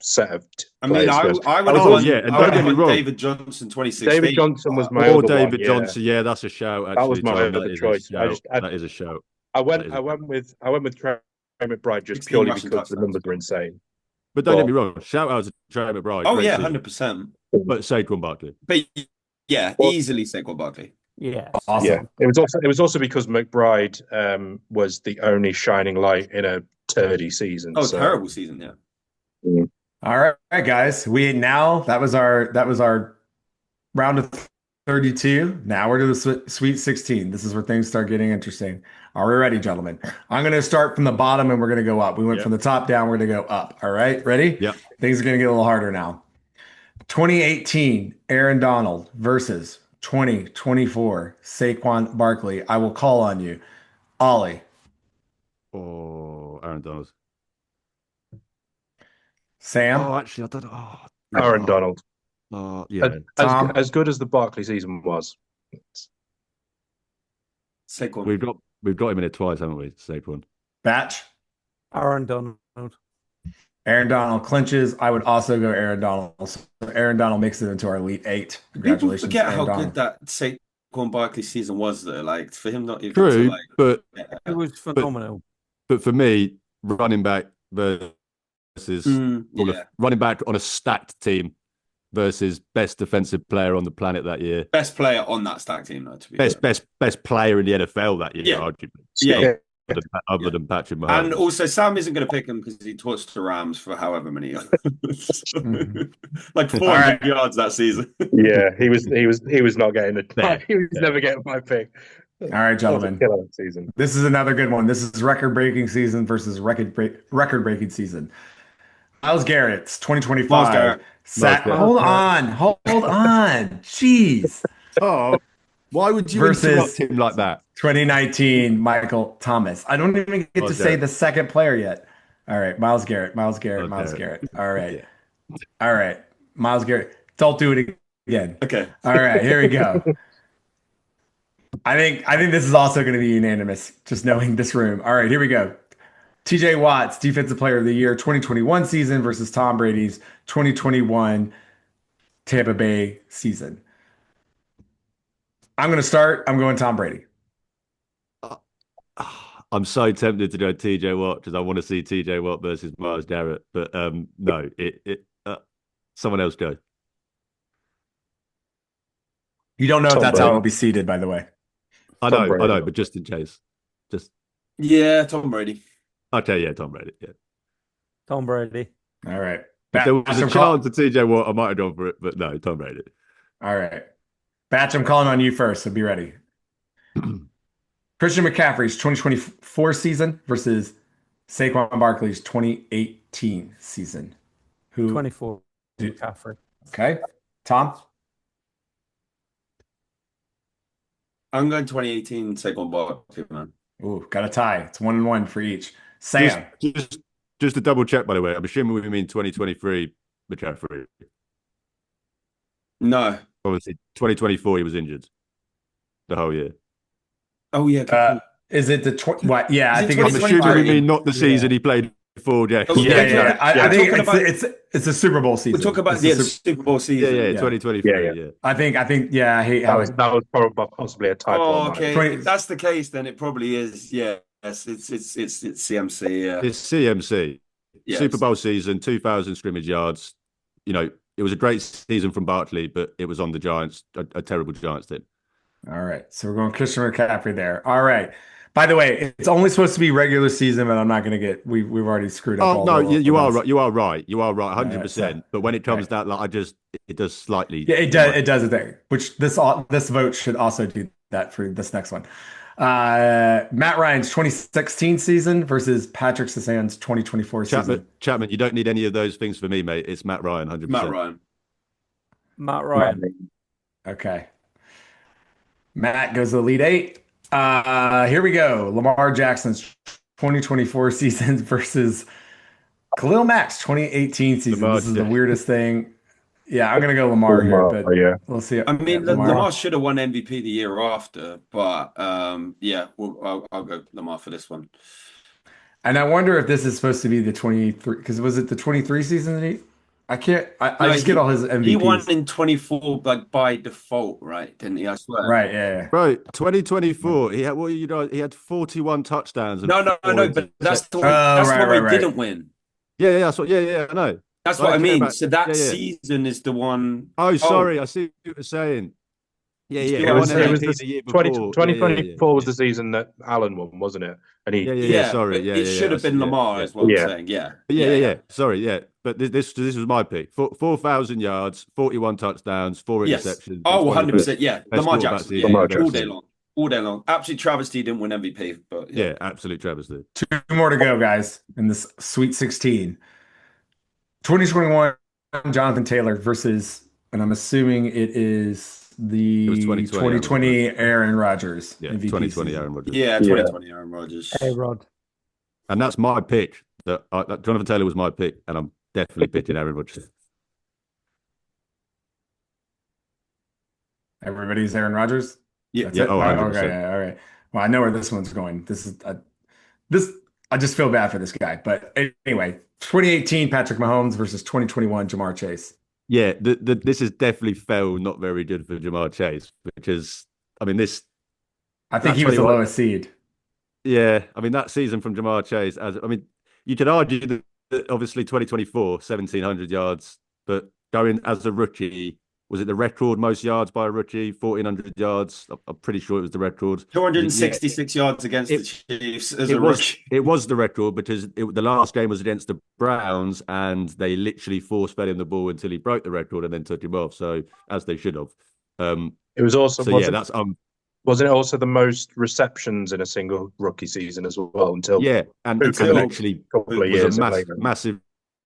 set of. I mean, I would have gone David Johnson 2016. David Johnson was my or other David one, Johnson. Yeah, that's a shout. Actually, that was my other choice. That is a shout. I went with Trey McBride just purely because the numbers were insane. But don't get me wrong. Shout out to Trey McBride. Oh yeah, 100%. But Saquon Barkley. But yeah, easily Saquon Barkley. Yeah, awesome. Yeah, it was also because McBride was the only shining light in a turdy season. Oh, terrible season, yeah. Mm. All right, guys. That was our round of 32. Now we're to the Sweet 16. This is where things start getting interesting. Are we ready, gentlemen? I'm going to start from the bottom and we're going to go up. We went from the top down. We're going to go up. All right, ready? Yep. Things are going to get a little harder now. 2018 Aaron Donald versus 2024 Saquon Barkley. I will call on you. Ollie. Oh, Aaron Donald. Sam. Oh, actually, I don't know. Aaron Donald. Yeah. As good as the Barkley season was. Saquon. We've got him in it twice, haven't we? Saquon. Batch. Aaron Donald. Aaron Donald clinches. I would also go Aaron Donald. So Aaron Donald makes it into our Elite Eight. Congratulations. People forget Aaron how Donald. good that Saquon Barkley season was, though. Like, for him not even True, to, but It was phenomenal. But for me, running back versus running back on a stacked team versus best defensive player on the planet that year. Best player on that stack team, though, to be best player in the NFL that year, arguably. Yeah. Other than Patrick Mahomes. And also, Sam isn't going to pick him because he torched the Rams for however many years. Like 400 yards that season. Yeah, he was not getting he was never getting my pick. All right, gentlemen. Season. This is another good one. This is record-breaking season versus record-breaking season. Myles Garrett's 2025. Myles Garrett. Hold on. Jeez. Oh, why would you interrupt him like that? 2019 Michael Thomas. I don't even get to say the second player yet. All right, Myles Garrett. All right. All right. Myles Garrett. Don't do it again. Okay. All right, here we go. I think this is also going to be unanimous, just knowing this room. All right, here we go. TJ Watt's Defensive Player of the Year 2021 season versus Tom Brady's 2021 Tampa Bay season. I'm going to start. I'm going Tom Brady. I'm so tempted to go TJ Watt because I want to see TJ Watt versus Myles Garrett, but no, someone else go. You don't know if that's how it will be seated, by the way. I know, but just in case. Yeah, Tom Brady. Okay, yeah, Tom Brady. Yeah. Tom Brady. All right. If there was a Batch, chance to TJ Watt, I might have gone for it, but no, Tom Brady. all right. Batch, I'm calling on you first, so be ready. Christian McCaffrey's 2024 season versus Saquon Barkley's 2018 season. Who? 24 McCaffrey. Okay. Tom? I'm going 2018 Saquon Barkley, man. Ooh, got a tie. It's 1-1 for each. Sam. Just to double check, by the way, I'm assuming we mean 2023 McCaffrey. No. Obviously, 2024 he was injured the whole year. Oh yeah. Is it the what? Yeah, I think I'm assuming we mean not the season he played for. Yeah, yeah. I think it's a Super Bowl season. We're talking about the Super Bowl season. Yeah, 2023. Yeah. I think I hate how that was probably possibly a typo. Oh, okay. If that's the case, then it probably is. Yeah, yes, it's CMC. Yeah, it's CMC. Yes. Super Bowl season, 2,000 scrimmage yards. You know, it was a great season from Barkley, but it was on the Giants, a terrible Giants team. All right, so we're going Christian McCaffrey there. All right. By the way, it's only supposed to be regular season, but I'm not going to get. We've already screwed up. Oh no, you are right. You are right. You are right, 100%. But when it comes to that, like it does slightly. Yeah, it does. It does a thing. Which this vote should also do that for this next one. Matt Ryan's 2016 season versus Patrick Surtain's 2024 season. Chapman, you don't need any of those things for me, mate. It's Matt Ryan, 100%. Matt Ryan. Okay. Matt goes to the Elite Eight. Here we go. Lamar Jackson's 2024 season versus Khalil Mack's 2018 season. This is the weirdest thing. Yeah, I'm gonna go Lamar here, but we'll see. I mean, Lamar should have won MVP the year after, but I'll go Lamar for this one. And I wonder if this is supposed to be the 23, because was it the 23 season that he? I can't. I just get all his MVPs. He won in 24, like by default, right? Didn't he? I swear. Right. Yeah. Right. 2024. He had He had 41 touchdowns. No. But that's the one he didn't win. Yeah. That's what. Yeah. I know. That's what I mean. So that season is the one. Oh, sorry. I see what you're saying. Yeah. It was the year before. 2024 was the season that Allen won, wasn't it? And he, sorry. It should have been Lamar, is what I'm saying. Yeah. Sorry. Yeah. But this was my pick. 4,000 yards, 41 touchdowns, 4 interceptions. Oh, 100%. Yeah. Lamar Jackson. All day long. Absolute travesty didn't win MVP, but yeah, absolute travesty. 2 more to go, guys, in this Sweet 16. 2021 Jonathan Taylor versus, and I'm assuming it was 2020 Aaron Rodgers. Yeah, MVP 2020 season. Aaron Rodgers. Yeah, 2020 Aaron Rodgers. Hey, Rod. And that's my pick. That Jonathan Taylor was my pick, and I'm definitely picking Aaron Rodgers. Everybody's Aaron Rodgers? Yeah. That's it? Oh, okay. Yeah, all right. Well, I know where this one's going. I just feel bad for this guy. But anyway, 2018 Patrick Mahomes versus 2021 Jamar Chase. Yeah, this has definitely felt not very good for Jamar Chase, because I mean I think he was the lowest seed. Yeah, I mean that season from Jamar Chase, you could argue that obviously 2024 1,700 yards, but going as a rookie, was it the record most yards by a rookie? 1,400 yards. I'm pretty sure it was the record. 266 yards against the Chiefs as a rookie. It was the record because the last game was against the Browns, and they literally force-fed him the ball until he broke the record and then took him off. So as they should have. It was also that's wasn't it also the most receptions in a single rookie season as well? Until literally a couple of years massive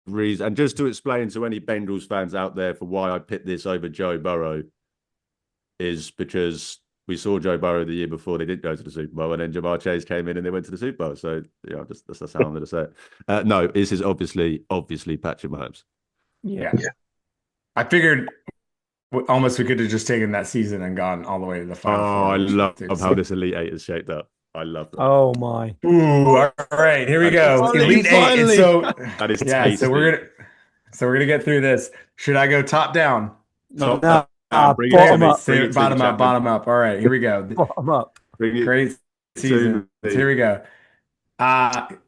reason. And just to explain to any Bengals fans out there for why I picked this over Joe Burrow is because we saw Joe Burrow the year before they did go to the Super Bowl, and then Jamar Chase came in and they went to the Super Bowl. So that's how I'm going to say it. No, this is obviously Patrick Mahomes. Yeah. I figured almost we could have just taken that season and gone all the way to the final. Oh, I love how this Elite Eight is shaped up. I love that. Oh my! Ooh, all right, here we go. Elite Eight. And so that is tasty. So we're gonna get through this. Should I go top down? Bottom up. All right, here we go. Bottom up. Great season. Here we go.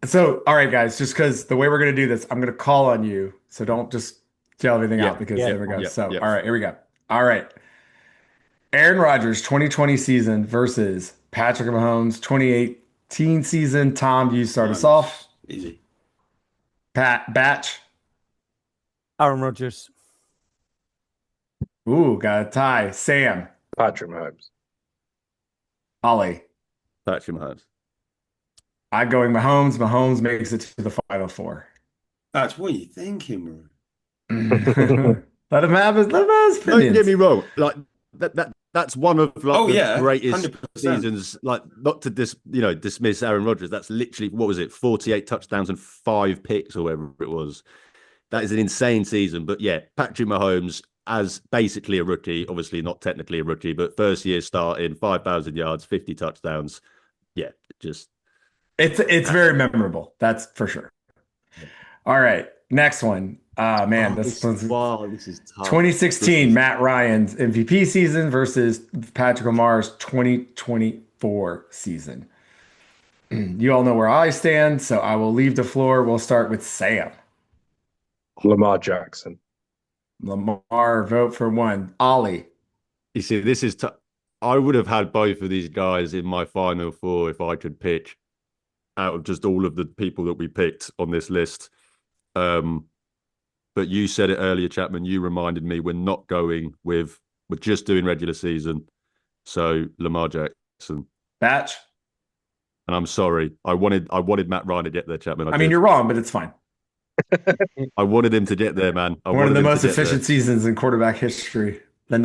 So all right, guys. Just because the way we're gonna do this, I'm gonna call on you. So don't just tell everything out because there we go. All right, here we go. All right. Aaron Rodgers 2020 season versus Patrick Mahomes 2018 season. Tom, you start us off. Easy. Batch. Aaron Rodgers. Ooh, got a tie. Sam, Patrick Mahomes. Ollie. Patrick Mahomes. I'm going Mahomes. Mahomes makes it to the Final Four. That's what you thinking, bro. Let him have his Don't get opinions. me wrong. Like that's one of like Oh the yeah, greatest 100%. seasons. Like not to dismiss Aaron Rodgers. That's literally what was it? 48 touchdowns and 5 picks or whatever it was. That is an insane season. But yeah, Patrick Mahomes as basically a rookie, obviously not technically a rookie, but first year starting, 5,000 yards, 50 touchdowns. Yeah, just It's very memorable. That's for sure. All right, next one. Man, this one's wow, this is tough. 2016 Matt Ryan's MVP season versus Patrick Lamar's 2024 season. You all know where I stand, so I will leave the floor. We'll start with Sam. Lamar Jackson. Lamar, vote for one. Ollie. You see, this is tough. I would have had both of these guys in my Final Four if I could pick out of just all of the people that we picked on this list. But you said it earlier, Chapman. You reminded me we're not going with, we're just doing regular season. So Lamar Jackson. Batch. And I'm sorry. I wanted Matt Ryan to get there, Chapman. I mean, you're wrong, but it's fine. I wanted him to get there, man. One of the most efficient seasons in quarterback history. The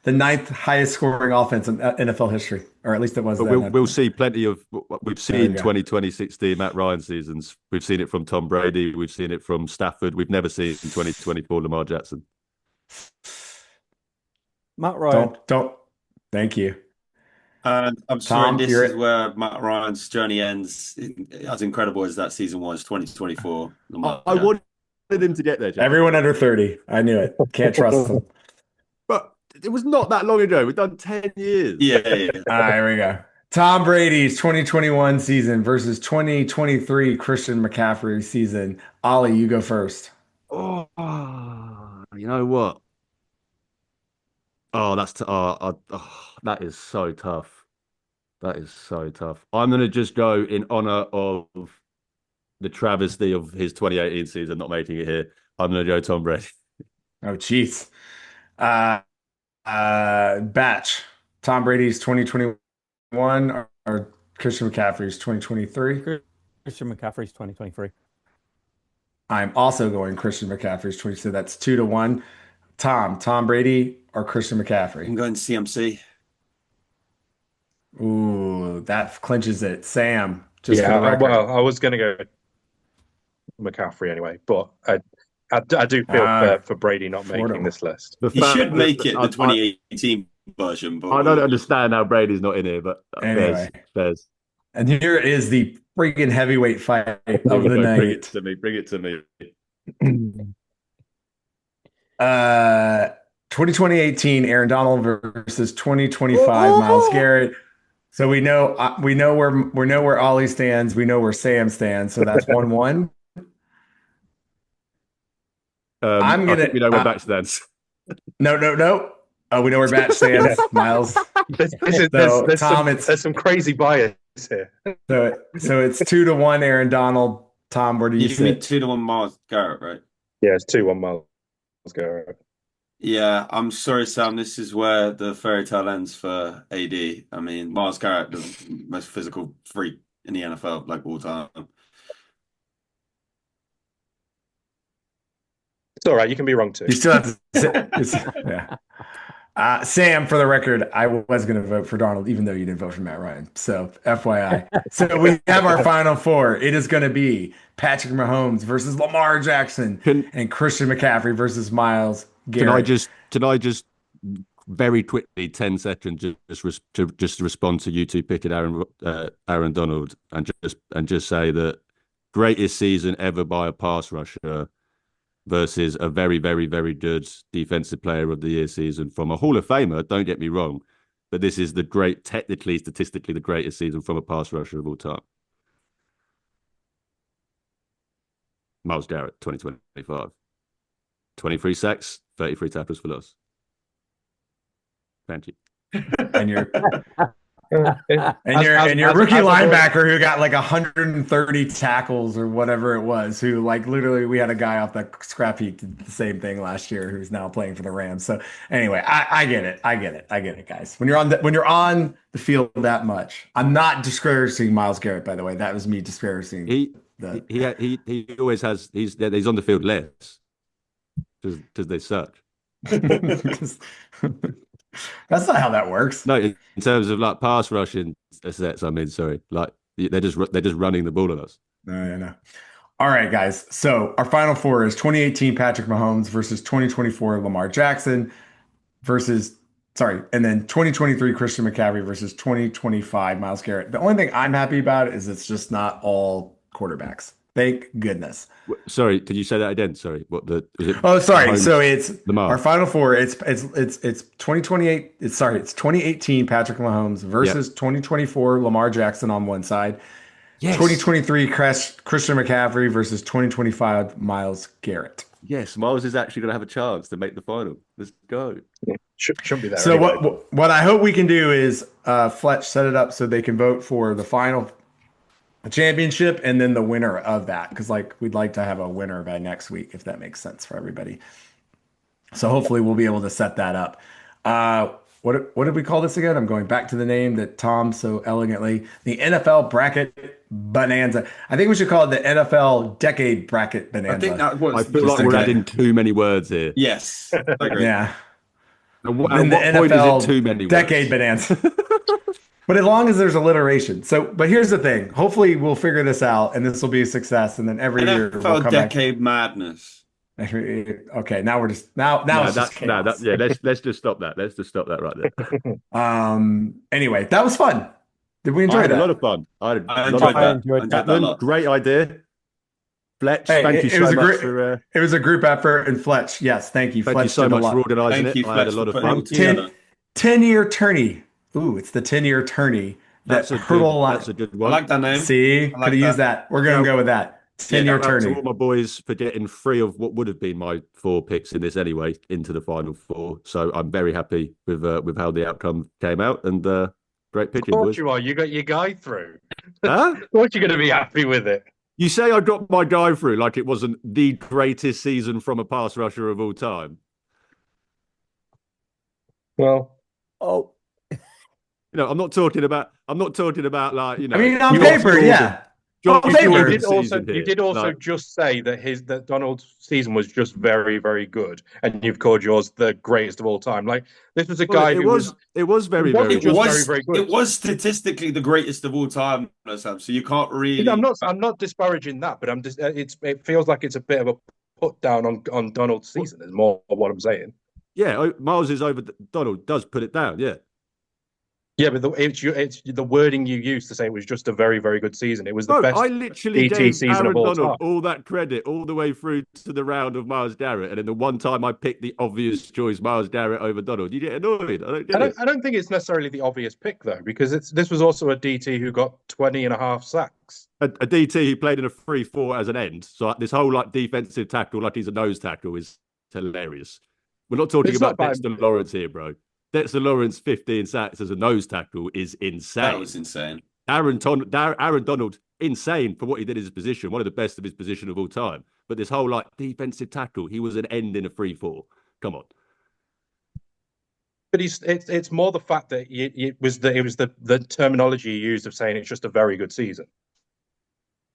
ninth highest scoring offense in NFL history, or at least it was. But then. we'll see plenty of. We've seen 2016 Matt Ryan seasons. We've seen it from Tom Brady. We've seen it from Stafford. We've never seen 2024 Lamar Jackson. Matt Ryan. Don't. Thank you. I'm sorry, this is where Matt Ryan's journey ends. As incredible as that season was, 2024. I wanted him to get there, Jack. Everyone under 30. I knew it. Can't trust them. But it was not that long ago. We've done 10 years. Yeah. All right, here we go. Tom Brady's 2021 season versus 2023 Christian McCaffrey season. Ollie, you go first. Oh, you know what? Oh, that is so tough. That is so tough. I'm going to just go in honor of the travesty of his 2018 season not making it here. I'm going to go Tom Brady. Oh, jeez. Batch. Tom Brady's 2021 or Christian McCaffrey's 2023? Christian McCaffrey's 2023. I'm also going Christian McCaffrey's 20. So that's 2-1. Tom Brady or Christian McCaffrey? I'm going CMC. Ooh, that clinches it. Sam, just yeah, for the record. well, I was going to go McCaffrey anyway, but I do feel for Brady not making this list. He should make it the 2018 version. But I don't understand how Brady's not in here, but anyway. Fairs. And here is the freaking heavyweight fight of the night. Bring it to me. 2018 Aaron Donald versus 2025 Myles Garrett. So we know where Ollie stands. We know where Sam stands. So that's 1-1. I think we know where Batch stands. No. Oh, we know where Batch stands. Myles. There's some crazy bias here. So it's 2-1 Aaron Donald. Tom, where do you sit? 2-1 Myles Garrett, right? Yeah, it's 2-1 Myles Garrett. Yeah, I'm sorry, Sam. This is where the fairy tale ends for AD. I mean, Myles Garrett, the most physical freak in the NFL, like all time. It's all right. You can be wrong too. You still have to sit. Yeah. Sam, for the record, I was going to vote for Donald, even though you didn't vote for Matt Ryan. So, FYI. So, we have our final four. It is going to be Patrick Mahomes versus Lamar Jackson and Christian McCaffrey versus Myles Garrett. Can I just very quickly, 10 seconds, just respond to you two picking Aaron Donald and just say that greatest season ever by a pass rusher versus a very, very, very good defensive player of the year season from a Hall of Famer, don't get me wrong, but this is statistically, the greatest season from a pass rusher of all time. Myles Garrett, 2025. 23 sacks, 33 tackles for loss. Thank you. And And your rookie linebacker who got like 130 tackles or whatever it was, who like literally we had a guy off the scrap heap did the same thing last year who's now playing for the Rams. So anyway, I get it, guys. When you're on the field that much, I'm not disparaging Myles Garrett, by the way. That was me disparaging. He always has he's on the field less because they suck. That's not how that works. No, in terms of like pass rushing sets, I mean, sorry, like they're just running the ball on us. No. All right, guys. So our final four is 2018 Patrick Mahomes versus 2024 Lamar Jackson and then 2023 Christian McCaffrey versus 2025 Myles Garrett. The only thing I'm happy about is it's just not all quarterbacks. Thank goodness. Sorry, did you say that again? Sorry, is it? Oh, sorry. Mahomes, so it's Lamar. Our final four. It's 2028. It's 2018 Patrick Mahomes versus 2024 Lamar Jackson on one side. Yes. 2023 Christian McCaffrey versus 2025 Myles Garrett. Yes, Myles is actually going to have a chance to make the final. Let's go. Should be there. So anyway. what I hope we can do is Fletch set it up so they can vote for the final championship and then the winner of that, because like we'd like to have a winner by next week if that makes sense for everybody. So hopefully we'll be able to set that up. What did we call this again? I'm going back to the name that Tom so elegantly, the NFL bracket bonanza. I think we should call it the NFL decade bracket bonanza. I think that was. I feel like we're adding too many words here. Yes, I agree. Yeah. And what point is it too many words? Decade bonanza. But as long as there's alliteration. But here's the thing. Hopefully we'll figure this out and this will be a success. And then every year we'll come decade madness. Okay, now we're just now it's just chaos. Let's just stop that. Let's just stop that right there. Anyway, that was fun. Did we enjoy that? A lot of fun. I enjoyed that. Great idea. Fletch, thank you so much for it was a group effort, and Fletch, yes, thank you. Thank you so much for organising it. I had a lot of fun. 10-year tourney. Ooh, it's the 10-year tourney. That's a good one. I like that name. See, could have used that. We're going to go with that. 10-year tourney. All my boys for getting 3 of what would have been my 4 picks in this anyway into the final 4. So I'm very happy with how the outcome came out, and great pitching. Of course you are. You got your guy through. Huh? Of course you're going to be happy with it. You say I got my guy through like it wasn't the greatest season from a pass rusher of all time. Well, I'm not talking about like, I mean, on paper, yeah. You did also just say that Donald's season was just very, very good, and you've called yours the greatest of all time. Like, this was a guy it was very, very good. Very good. It was statistically the greatest of all time, Sam. So you can't really. I'm not disparaging that, but it feels like it's a bit of a put down on Donald's season. Is more of what I'm saying. Yeah, Myles is over. Donald does put it down. Yeah. Yeah, but it's the wording you used to say it was just a very, very good season. It was the best. I literally gave season Aaron of all Donald time. all that credit all the way through to the round of Myles Garrett, and then the one time I picked the obvious choice, Myles Garrett over Donald. You get annoyed. I don't think it's necessarily the obvious pick though, because this was also a DT who got 20 and a half sacks. A DT who played in a 3-4 as an end. So this whole like defensive tackle, like he's a nose tackle, is hilarious. We're not talking about Dexter Lawrence here, bro. Dexter Lawrence 15 sacks as a nose tackle is insane. That was insane. Aaron Donald, insane for what he did in his position, one of the best of his position of all time. But this whole like defensive tackle, he was an end in a 3-4. Come on. But it's more the fact that it was the terminology you used of saying it's just a very good season.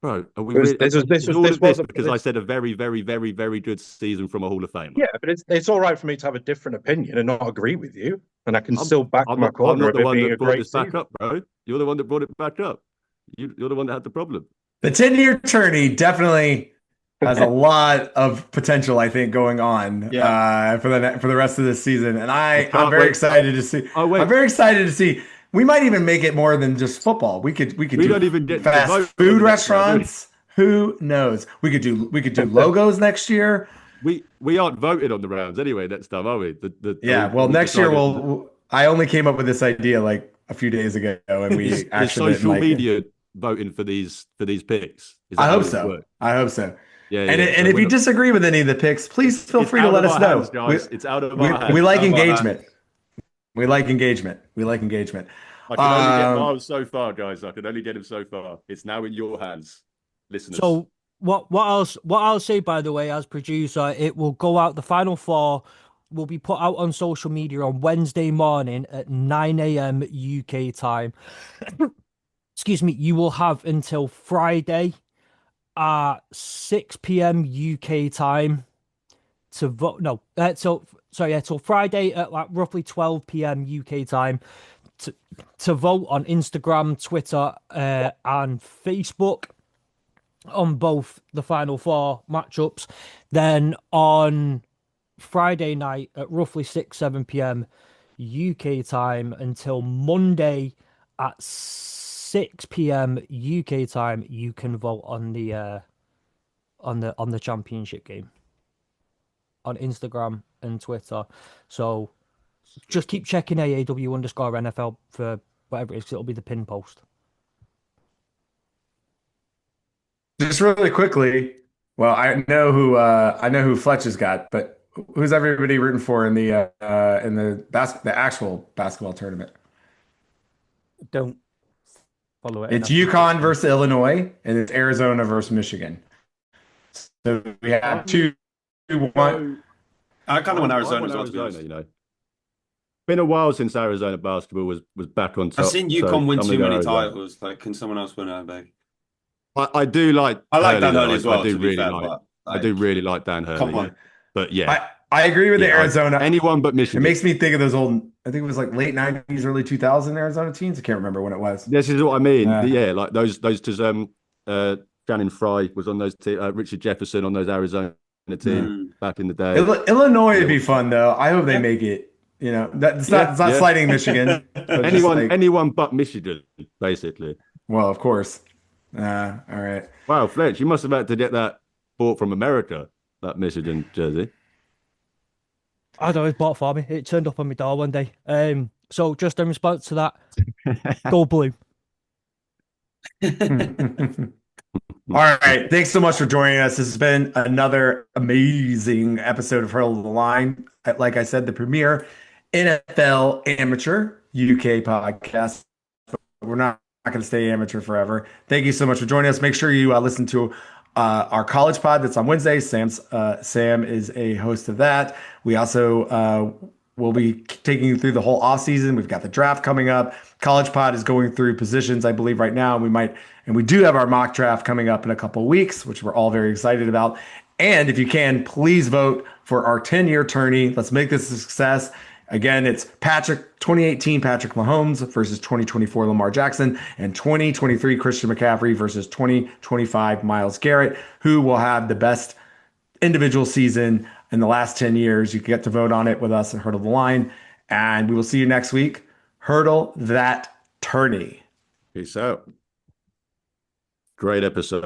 Bro, this was because I said a very, very, very, very good season from a Hall of Famer. Yeah, but it's all right for me to have a different opinion and not agree with you, and I can still back my corner. I'm not the one that brought this back up, bro. You're the one that brought it back up. You're the one that had the problem. The 10-year tourney definitely has a lot of potential, I think, going on for the rest of this season, and I'm very excited to see. I'm very excited to see. We might even make it more than just football. We don't even get fast food restaurants. Who knows? We could do logos next year. We aren't voted on the rounds anyway next time, are we? Next year I only came up with this idea like a few days ago, and we actually social media voting for these picks. I hope so. Yeah, and if you disagree with any of the picks, please feel free to let us know. Guys. It's out of our hands. We like engagement. We like engagement. I can only get Myles so far, guys. I can only get him so far. It's now in your hands, listeners. So what I'll say, by the way, as producer, it will go out. The final four will be put out on social media on Wednesday morning at 9 a.m. UK time. Excuse me. You will have until Friday at 6 p.m. UK time to vote. No, till Friday at like roughly 12 p.m. UK time to vote on Instagram, Twitter, and Facebook on both the final four matchups. Then on Friday night at roughly 7 p.m. UK time until Monday at 6 p.m. UK time, you can vote on the championship game on Instagram and Twitter. So just keep checking AAW_NFL for whatever it is, 'cause it'll be the pin post. Just really quickly, well, I know who Fletch has got, but who's everybody rooting for in the actual basketball tournament? Don't follow it It's enough. UConn versus Illinois, and it's Arizona versus Michigan. So we have two, one. I kind of want Arizona want as well, to be honest. Arizona, you know. Been a while since Arizona basketball was back on top. I've seen UConn win too many titles. Like, can someone else win it big? I do like. I like Dan though. Hurley as well. I do to be really fair, like. but, I do really like Dan Hurley. Come on. But yeah, I agree with the Arizona. anyone but It Michigan. makes me think of those old, I think it was like late 90s, early 2000 Arizona teams. I can't remember when it was. This is what I mean. Yeah, like those Shannon Fry was on those Richard Jefferson on those Arizona team back in the day. Illinois would be fun though. I hope they make it. You know, it's not slighting Michigan. Anyone but Michigan, basically. Well, of course. All right. Wow, Fletch, you must have had to get that bought from America, that Michigan jersey. I don't know, it was bought for me. It turned up on my door one day. So just in response to that, go blue. All right. Thanks so much for joining us. This has been another amazing episode of Hurdle the Line. Like I said, the premier NFL amateur UK podcast. We're not going to stay amateur forever. Thank you so much for joining us. Make sure you listen to our college pod that's on Wednesday. Sam is a host of that. We also will be taking you through the whole offseason. We've got the draft coming up. College pod is going through positions, I believe, right now. And we do have our mock draft coming up in a couple of weeks, which we're all very excited about. And if you can, please vote for our 10-year tourney. Let's make this a success. Again, it's 2018 Patrick Mahomes versus 2024 Lamar Jackson, and 2023 Christian McCaffrey versus 2025 Myles Garrett, who will have the best individual season in the last 10 years. You can get to vote on it with us at Hurdle the Line, and we will see you next week. Hurdle that tourney. Peace out. Great episode.